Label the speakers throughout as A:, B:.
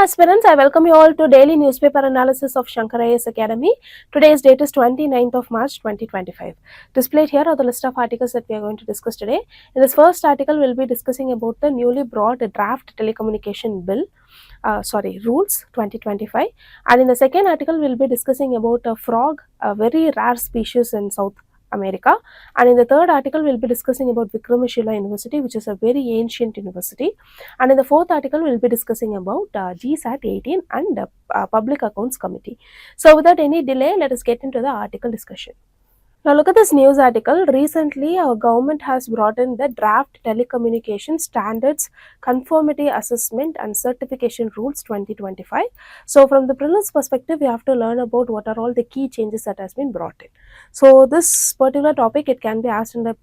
A: aspirants, I welcome you all to daily newspaper analysis of Shankar IAS Academy. Today's date is 29th of March 2025. Displayed here are the list of articles that we are going to discuss today. In this first article, we will be discussing about the newly brought draft telecommunication bill, rules 2025. And in the second article, we will be discussing about a frog, a very rare species in South America. And in the third article, we will be discussing about Vikramshila University, which is a very ancient university. And in the fourth article, we will be discussing about GSAT 18 and Public Accounts Committee. So without any delay, let us get into the article discussion. Now look at this news article. Recently, our government has brought in the draft telecommunication standards, conformity assessment and certification rules 2025. So from the prelims perspective, we have to learn about what are all the key changes that has been brought in. So this particular topic, it can be asked in the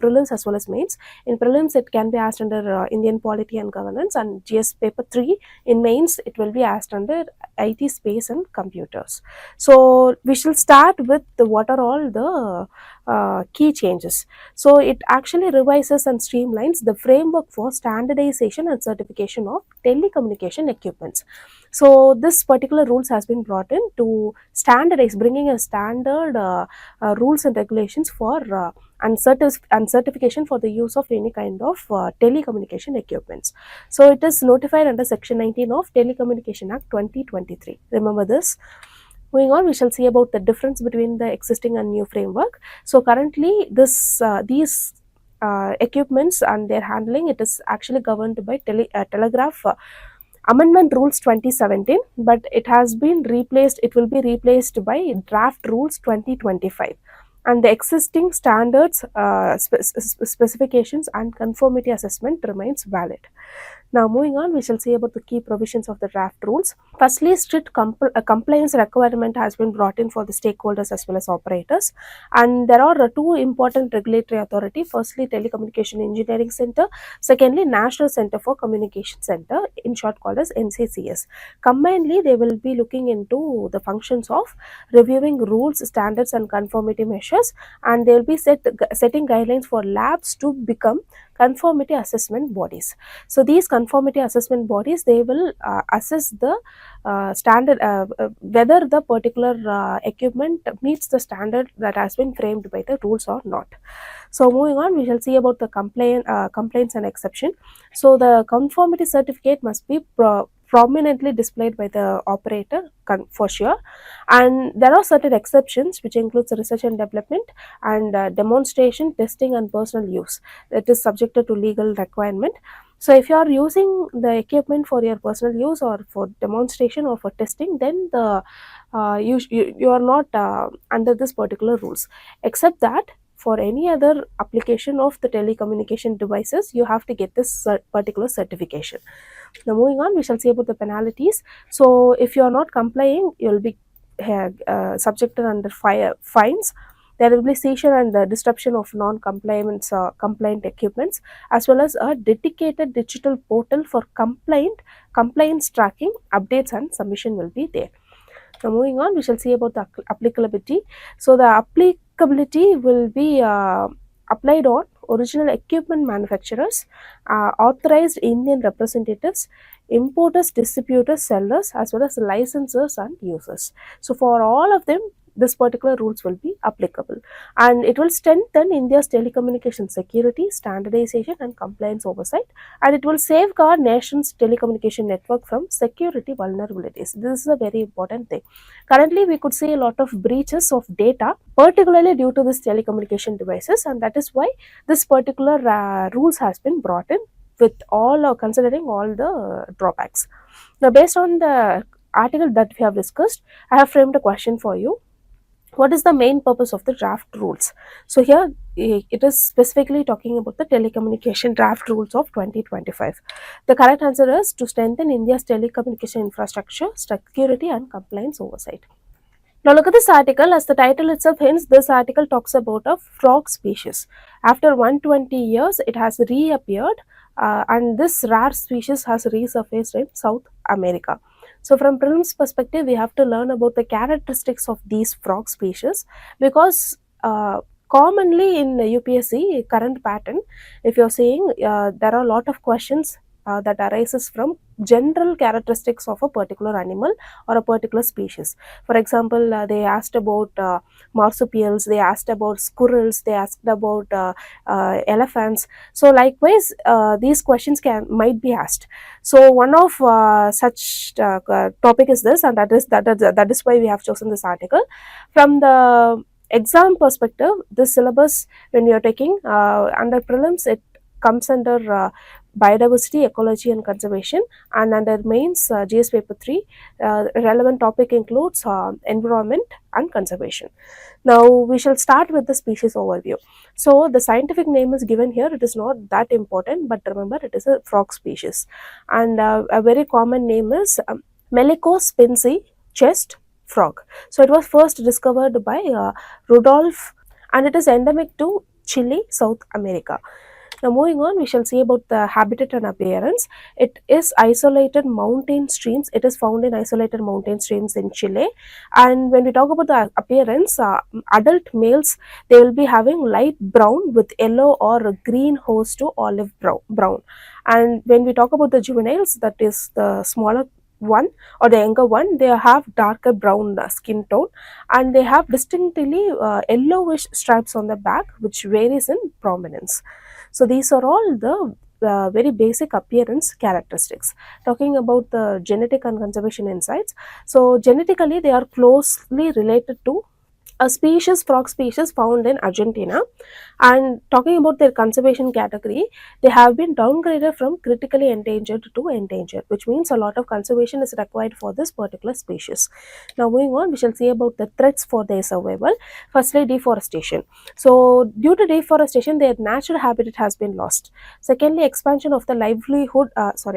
A: prelims as well as mains. In prelims, it can be asked under Indian polity and governance, and GS paper 3 in mains, it will be asked under IT, space and computers. So we shall start with what are all the key changes. So it actually revises and streamlines the framework for standardization and certification of telecommunication equipments. So this particular rules has been brought in to standardize, bringing a standard rules and regulations for and certification for the use of any kind of telecommunication equipments. So it is notified under section 19 of Telecommunication Act 2023. Remember this. Moving on, we shall see about the difference between the existing and new framework. So currently, these equipments and their handling, it is actually governed by Telegraph Amendment Rules 2017, but it has been replaced. It will be replaced by Draft Rules 2025. And the existing standards, specifications and conformity assessment remains valid. Now moving on, we shall see about the key provisions of the draft rules. Firstly, strict compliance requirement has been brought in for the stakeholders as well as operators. And there are two important regulatory authority. Firstly, Telecommunication Engineering Center. Secondly, National Center for Communication Center, in short called as NCCS. Combinedly, they will be looking into the functions of reviewing rules, standards and conformity measures, and they will be setting guidelines for labs to become conformity assessment bodies. So these conformity assessment bodies, they will assess the standard, whether the particular equipment meets the standard that has been framed by the rules or not. So moving on, we shall see about the complaints and exception. So the conformity certificate must be prominently displayed by the operator for sure, and there are certain exceptions which includes research and development and demonstration, testing and personal use that is subjected to legal requirement. So if you are using the equipment for your personal use or for demonstration or for testing, then the you are not under this particular rules, except that for any other application of the telecommunication devices, you have to get this particular certification. Now moving on, we shall see about the penalties. So if you are not complying, you will be subjected under fines. There will be seizure and disruption of non-compliance compliant equipments, as well as a dedicated digital portal for compliance tracking, updates and submission will be there. Now moving on, we shall see about the applicability. So the applicability will be applied on original equipment manufacturers, authorized Indian representatives, importers, distributors, sellers, as well as licensors and users. So for all of them, this particular rules will be applicable, and it will strengthen India's telecommunication security, standardization and compliance oversight, and it will safeguard nation's telecommunication network from security vulnerabilities. This is a very important thing. Currently, we could see a lot of breaches of data, particularly due to this telecommunication devices, and that is why this particular rules has been brought in with all considering all the drawbacks. Now, based on the article that we have discussed, I have framed a question for you. What is the main purpose of the draft rules? So here it is specifically talking about the telecommunication draft rules of 2025. The correct answer is to strengthen India's telecommunication infrastructure, security and compliance oversight. Now look at this article. As the title itself hints, this article talks about a frog species. After 120 years, it has reappeared, and this rare species has resurfaced in South America. So from prelims perspective, we have to learn about the characteristics of these frog species, because commonly in the UPSC current pattern, if you're seeing, there are a lot of questions that arises from general characteristics of a particular animal or a particular species. For example, they asked about marsupials, they asked about squirrels, they asked about elephants. So likewise, these questions might be asked. So one of such topic is this, and that is why we have chosen this article. From the exam perspective, this syllabus, when you are taking under prelims, it comes under biodiversity, ecology and conservation, and under mains GS paper 3, relevant topic includes environment and conservation. Now we shall start with the species overview. So the scientific name is given here, it is not that important, but remember it is a frog species, and a very common name is Melicospinci chest frog. So it was first discovered by Rudolph, and it is endemic to Chile, South America. Now moving on, we shall see about the habitat and appearance. It is isolated mountain streams. It is found in isolated mountain streams in Chile. And when we talk about the appearance, adult males, they will be having light brown with yellow or green hose to olive brown. And when we talk about the juveniles, that is the smaller one or the younger one, they have darker brown skin tone, and they have distinctly yellowish stripes on the back, which varies in prominence. So these are all the very basic appearance characteristics. Talking about the genetic and conservation insights, so genetically they are closely related to a frog species found in Argentina. And talking about their conservation category, they have been downgraded from critically endangered to endangered, which means a lot of conservation is required for this particular species. Now moving on, we shall see about the threats for their survival. Firstly, deforestation. So due to deforestation, their natural habitat has been lost. Secondly, expansion of the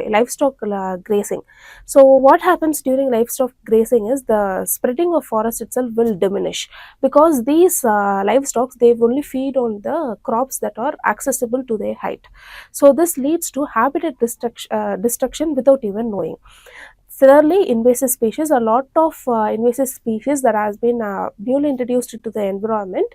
A: livestock grazing. So what happens during livestock grazing is the spreading of forest itself will diminish, because these livestock, they only feed on the crops that are accessible to their height. So this leads to habitat destruction without even knowing. Similarly, invasive species, a lot of invasive species that has been newly introduced into the environment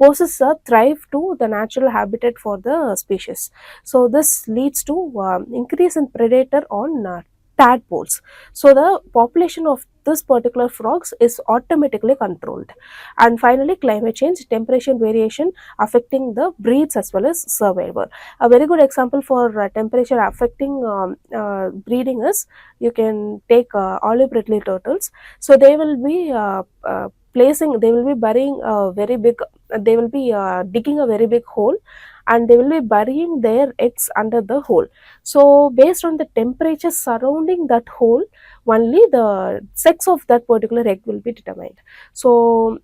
A: poses a threat to the natural habitat for the species. So this leads to increase in predator on tadpoles. So the population of this particular frogs is automatically controlled. And finally, climate change, temperature variation affecting the breeds as well as survival. A very good example for temperature affecting breeding is, you can take olive ridley turtles. So they will be they will be burying a very big, they will be digging a very big hole, and they will be burying their eggs under the hole. So based on the temperature surrounding that hole, only the sex of that particular egg will be determined. So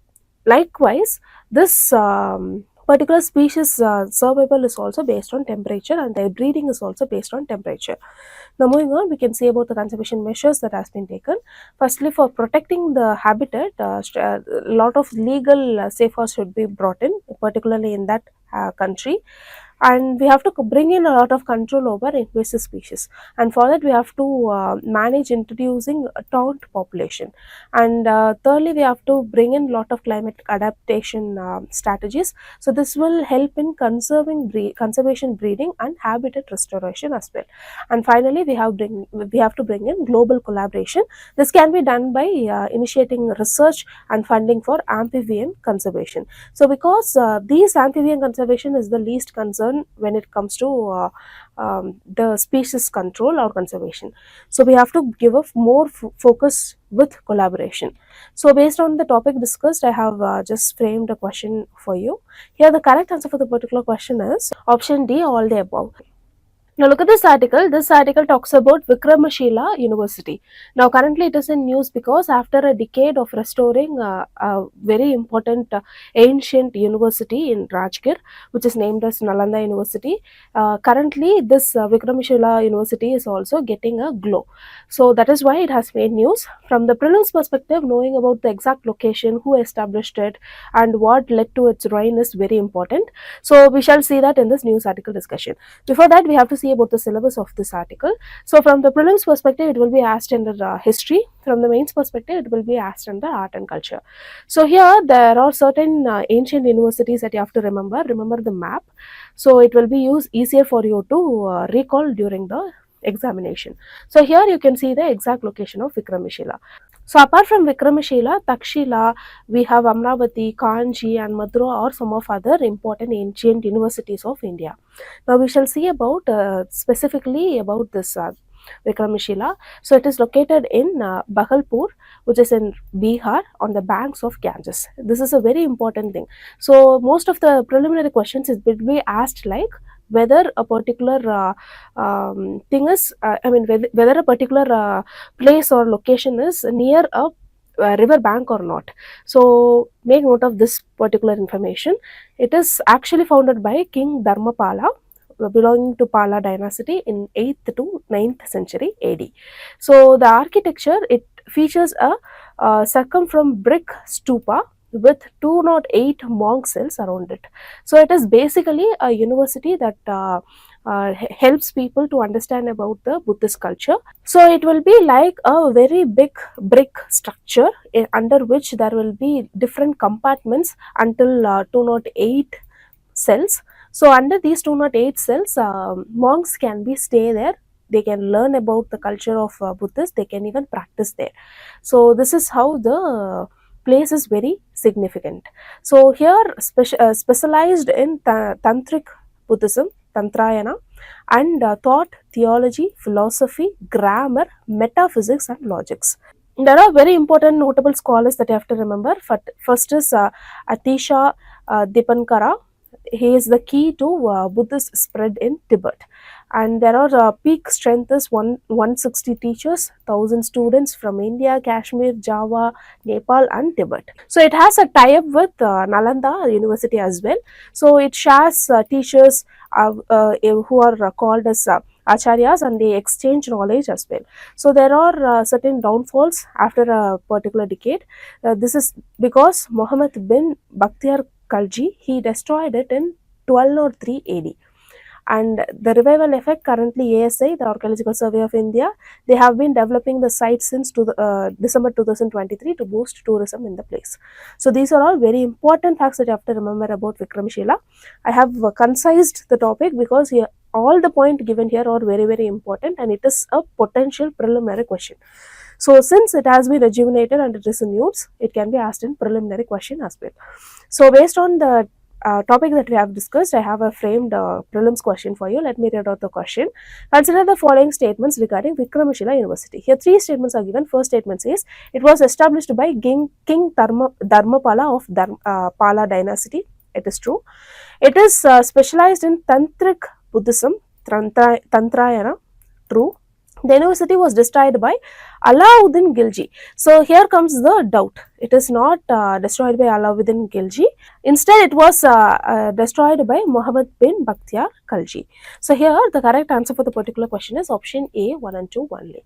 A: likewise, this particular species survival is also based on temperature, and their breeding is also based on temperature. Now moving on, we can see about the conservation measures that has been taken. Firstly, for protecting the habitat, a lot of legal safeguards should be brought in, particularly in that country. And we have to bring in a lot of control over invasive species, and for that we have to manage introducing a taunt population. And thirdly, we have to bring in a lot of climate adaptation strategies. So this will help in conservation breeding and habitat restoration as well. And finally, we have to bring in global collaboration. This can be done by initiating research and funding for amphibian conservation. So because these amphibian conservation is the least concern when it comes to the species control or conservation. So we have to give a more focus with collaboration. So based on the topic discussed, I have just framed a question for you. Here the correct answer for the particular question is option D, all the above. Now look at this article. This article talks about Vikramshila University. Now currently it is in news because after a decade of restoring a very important ancient university in Rajgir, which is named as Nalanda University, currently this Vikramshila University is also getting a glow. So that is why it has made news. From the prelims perspective, knowing about the exact location, who established it, and what led to its ruin is very important. So we shall see that in this news article discussion. Before that, we have to see about the syllabus of this article. So from the prelims perspective, it will be asked under history. From the mains perspective, it will be asked under art and culture. So here there are certain ancient universities that you have to remember. Remember the map. So it will be easier for you to recall during the examination. So here you can see the exact location of Vikramshila. So apart from Vikramshila, Takshila, we have Amravati, Kanchi and Madura are some of other important ancient universities of India. Now we shall see about specifically about this Vikramshila. So it is located in Bhagalpur, which is in Bihar on the banks of Ganges. This is a very important thing. So most of the preliminary questions will be asked like whether a particular thing is, whether a particular place or location is near a river bank or not. So make note of this particular information. It is actually founded by King Dharmapala, belonging to Pala dynasty in 8th to 9th century AD. So the architecture, it features a circum brick stupa with 208 monk cells around it. So it is basically a university that helps people to understand about the Buddhist culture. So it will be like a very big brick structure under which there will be different compartments until 208 cells. So under these 208 cells, monks can be stay there. They can learn about the culture of Buddhists. They can even practice there. So this is how the place is very significant. So here specialized in tantric Buddhism, Tantrayana, and thought, theology, philosophy, grammar, metaphysics, and logics. There are very important notable scholars that you have to remember. First is Atisha Dipankara. He is the key to Buddhist spread in Tibet. And there are peak strength is 160 teachers, 1000 students from India, Kashmir, Java, Nepal and Tibet. So it has a tie-up with Nalanda University as well. So it shares teachers who are called as acharyas, and they exchange knowledge as well. So there are certain downfalls after a particular decade. This is because Muhammad bin Bakhtiar Khalji, he destroyed it in 1203 AD. And the revival effect, currently ASI, the Archaeological Survey of India, they have been developing the site since December 2023 to boost tourism in the place. So these are all very important facts that you have to remember about Vikramshila. I have concised the topic because here all the point given here are very important, and it is a potential preliminary question. So since it has been rejuvenated and it is in use, it can be asked in preliminary question as well. So based on the topic that we have discussed, I have a framed prelims question for you. Let me read out the question. Consider the following statements regarding Vikramshila University. Here 3 statements are given. First statement says, it was established by King Dharmapala of Pala dynasty. It is true. It is specialized in Tantric Buddhism, Tantrayana. True. The university was destroyed by Alauddin Khilji. So here comes the doubt. It is not destroyed by Alauddin Khilji. Instead, it was destroyed by Muhammad bin Bakhtiar Khalji. So here the correct answer for the particular question is option A, 1 and 2 only.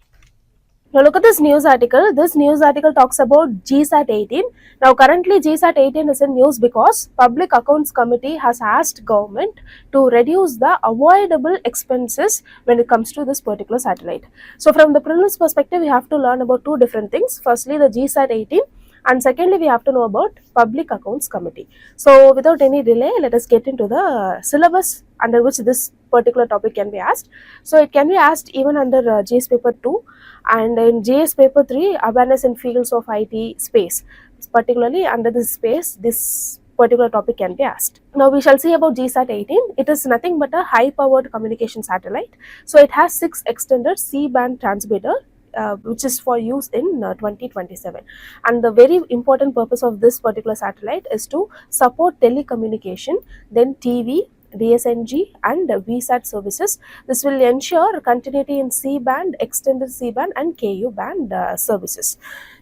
A: Now look at this news article. This news article talks about GSAT 18. Now currently GSAT 18 is in news because Public Accounts Committee has asked government to reduce the avoidable expenses when it comes to this particular satellite. So from the prelims perspective, we have to learn about 2 different things. Firstly, the GSAT 18, and secondly, we have to know about Public Accounts Committee. So without any delay, let us get into the syllabus under which this particular topic can be asked. So it can be asked even under GS paper 2, and in GS paper 3, awareness in fields of IT space. Particularly under this space, this particular topic can be asked. Now we shall see about GSAT 18. It is nothing but a high powered communication satellite. So it has 6 extended C-band transmitter, which is for use in 2027. And the very important purpose of this particular satellite is to support telecommunication, then TV, DSNG and VSAT services. This will ensure continuity in C-band, extended C-band and KU band services.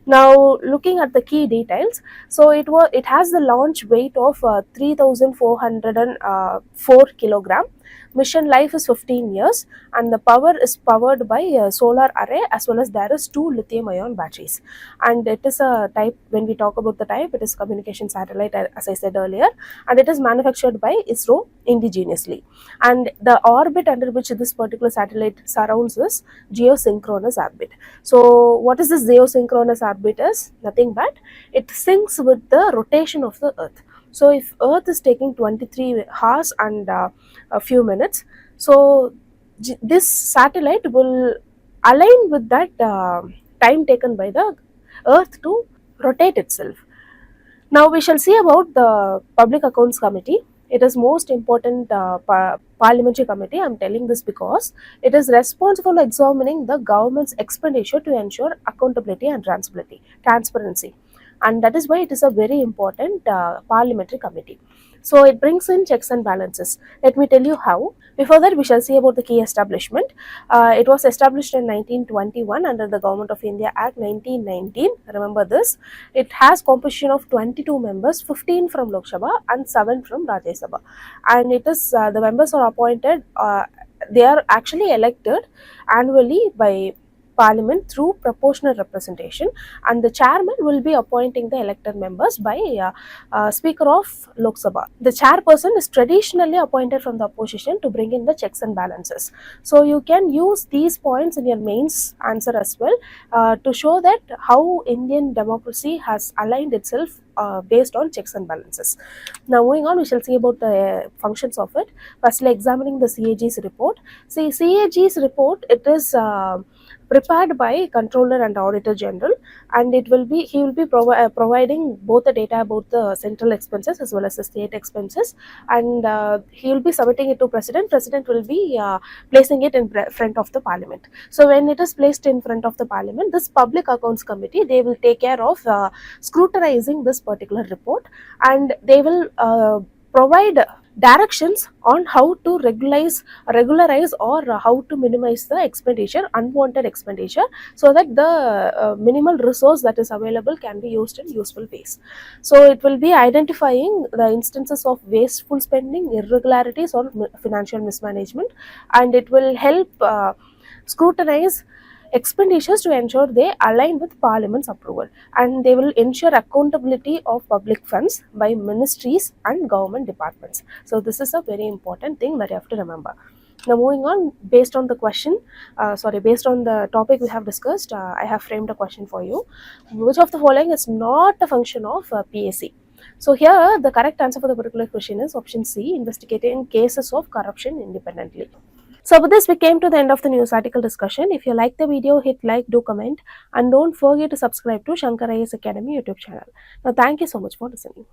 A: Now looking at the key details, so it has the launch weight of 3404 kilogram. Mission life is 15 years, and the power is powered by a solar array, as well as there is 2 lithium ion batteries. And it is a type, when we talk about the type, it is communication satellite, as I said earlier, and it is manufactured by ISRO indigenously. And the orbit under which this particular satellite surrounds is geosynchronous orbit. So what is this geosynchronous orbit is? Nothing but it syncs with the rotation of the Earth. So if Earth is taking 23 hours and a few minutes, so this satellite will align with that time taken by the Earth to rotate itself. Now we shall see about the Public Accounts Committee. It is most important parliamentary committee. I am telling this because it is responsible for examining the government's expenditure to ensure accountability and transparency, and that is why it is a very important parliamentary committee. So it brings in checks and balances. Let me tell you how. Before that, we shall see about the key establishment. It was established in 1921 under the Government of India Act 1919. Remember this. It has composition of 22 members, 15 from Lok Sabha and 7 from Rajya Sabha. And it is the members are appointed. They are actually elected annually by Parliament through proportional representation, and the chairman will be appointing the elected members by Speaker of Lok Sabha. The chairperson is traditionally appointed from the opposition to bring in the checks and balances. So you can use these points in your mains answer as well to show that how Indian democracy has aligned itself based on checks and balances. Now moving on, we shall see about the functions of it. Firstly, examining the CAG's report. See, CAG's report, it is prepared by Controller and Auditor General, and he will be providing both the data about the central expenses as well as the state expenses, and he will be submitting it to President. President will be placing it in front of the Parliament. So when it is placed in front of the Parliament, this Public Accounts Committee, they will take care of scrutinizing this particular report, and they will provide directions on how to regularize or how to minimize the expenditure, unwanted expenditure, so that the minimal resource that is available can be used in useful ways. So it will be identifying the instances of wasteful spending, irregularities or financial mismanagement, and it will help scrutinize expenditures to ensure they align with Parliament's approval, and they will ensure accountability of public funds by ministries and government departments. So this is a very important thing that you have to remember. Now moving on, based on the based on the topic we have discussed, I have framed a question for you. Which of the following is not a function of PAC? So here the correct answer for the particular question is option C, investigating cases of corruption independently. So with this, we came to the end of the news article discussion. If you like the video, hit like, do comment, and don't forget to subscribe to Shankar IAS Academy YouTube channel. Now thank you so much for listening.